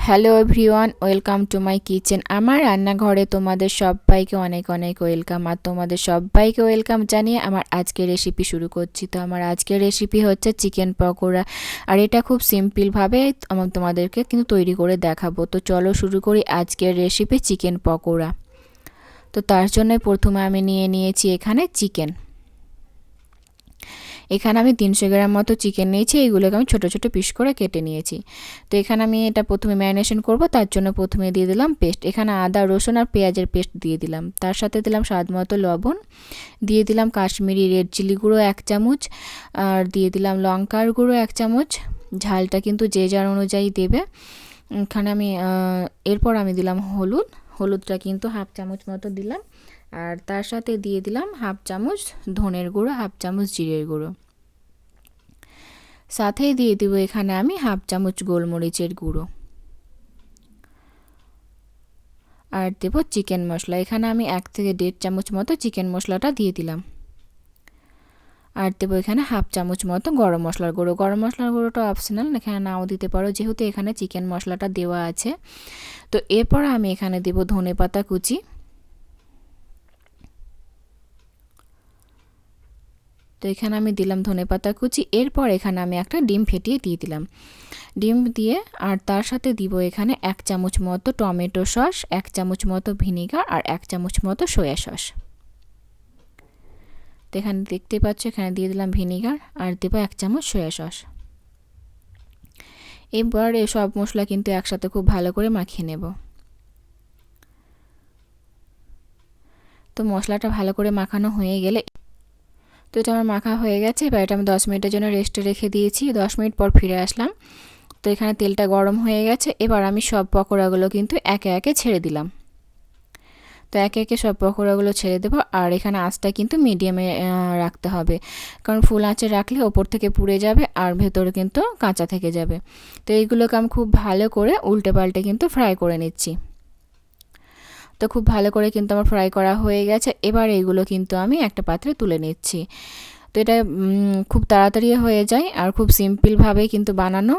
Hello everyone, welcome to my kitchen. আমার রান্নাঘরে তোমাদের সবাইকে অনেক অনেক ওয়েলকাম। আর তোমাদের সবাইকে ওয়েলকাম জানিয়ে আমার আজকের রেসিপি শুরু করছি। তো আমার আজকের রেসিপি হচ্ছে চিকেন পকোড়া। আর এটা খুব সিম্পলভাবে তোমাদেরকে কিন্তু তৈরি করে দেখাবো। তো চলো শুরু করি আজকের রেসিপি চিকেন পকোড়া। তো তার জন্য প্রথমে আমি নিয়ে নিয়েছি এখানে চিকেন। এখানে আমি 300 গ্রাম মতো চিকেন নিয়েছি, এইগুলোকে আমি ছোট ছোট পিস করে কেটে নিয়েছি। তো এখানে আমি এটা প্রথমে ম্যারিনেশন করব, তার জন্য প্রথমে দিয়ে দিলাম পেস্ট। এখানে আদা রসুন আর পেঁয়াজের পেস্ট দিয়ে দিলাম, তার সাথে দিলাম স্বাদ মতো লবণ, দিয়ে দিলাম কাশ্মীরি রেড চিলি গুঁড়ো 1 চামচ, আর দিয়ে দিলাম লঙ্কার গুঁড়ো 1 চামচ। ঝালটা কিন্তু যে যার অনুযায়ী দেবে। এখানে আমি এরপর আমি দিলাম হলুদটা কিন্তু 1/2 চামচ মতো দিলাম। আর তার সাথে দিয়ে দিলাম 1/2 চামচ ধনের গুঁড়ো, 1/2 চামচ জিরের গুঁড়ো। সাথেই দিয়ে দেবো এখানে আমি 1/2 চামচ গোলমরিচের গুঁড়ো। আর দেবো চিকেন মশলা। এখানে আমি 1 থেকে 1.5 চামচ মতো চিকেন মশলাটা দিয়ে দিলাম। আর দেবো এখানে 1/2 চামচ মতো গরম মশলার গুঁড়ো। গরম মশলার গুঁড়োটা অপশনাল, এখানে নাও দিতে পারো, যেহেতু এখানে চিকেন মশলাটা দেওয়া আছে। তো এরপর আমি এখানে দেবো ধনেপাতা কুচি। তো এখানে আমি দিলাম ধনেপাতা কুচি। এরপর এখানে আমি একটা ডিম ফেটিয়ে দিয়ে দিলাম। ডিম দিয়ে আর তার সাথে দিব এখানে 1 চামচ মতো টমেটো সস, 1 চামচ মতো ভিনেগার আর 1 চামচ মতো সয়া সস। তো এখানে দেখতে পাচ্ছ এখানে দিয়ে দিলাম ভিনেগার আর দেবো 1 চামচ সয়া সস। এবার এই সব মশলা কিন্তু একসাথে খুব ভালো করে মাখিয়ে নেব। তো মশলাটা ভালো করে মাখানো হয়ে গেলে, তো এটা আমার মাখা হয়ে গেছে। এবার এটা আমি 10 মিনিটের জন্য রেস্টে রেখে দিয়েছি। 10 মিনিট পর ফিরে আসলাম। তো এখানে তেলটা গরম হয়ে গেছে। এবার আমি সব পকোড়াগুলো কিন্তু একে একে ছেড়ে দিলাম। তো একে একে সব পকোড়াগুলো ছেড়ে দেবো। আর এখানে আঁচটা কিন্তু মিডিয়ামে রাখতে হবে, কারণ ফুল আঁচে রাখলে ওপর থেকে পুড়ে যাবে আর ভেতরে কিন্তু কাঁচা থেকে যাবে। তো এইগুলোকে আমি খুব ভালো করে উল্টে পাল্টে কিন্তু ফ্রাই করে নিচ্ছি। তো খুব ভালো করে কিন্তু আমার ফ্রাই করা হয়ে গেছে। এবার এইগুলো কিন্তু আমি একটা পাত্রে তুলে নিচ্ছি। তো এটা খুব তাড়াতাড়ি হয়ে যায় আর খুব সিম্পলভাবেই কিন্তু বানানো।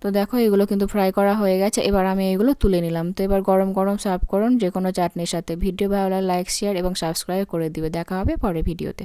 তো দেখো এগুলো কিন্তু ফ্রাই করা হয়ে গেছে। এবার আমি এগুলো তুলে নিলাম। তো এবার গরম গরম সার্ভ করুন যে কোনো চাটনির সাথে। ভিডিও ভালো লাগলে লাইক, শেয়ার এবং সাবস্ক্রাইব করে দিবে। দেখা হবে পরের ভিডিওতে।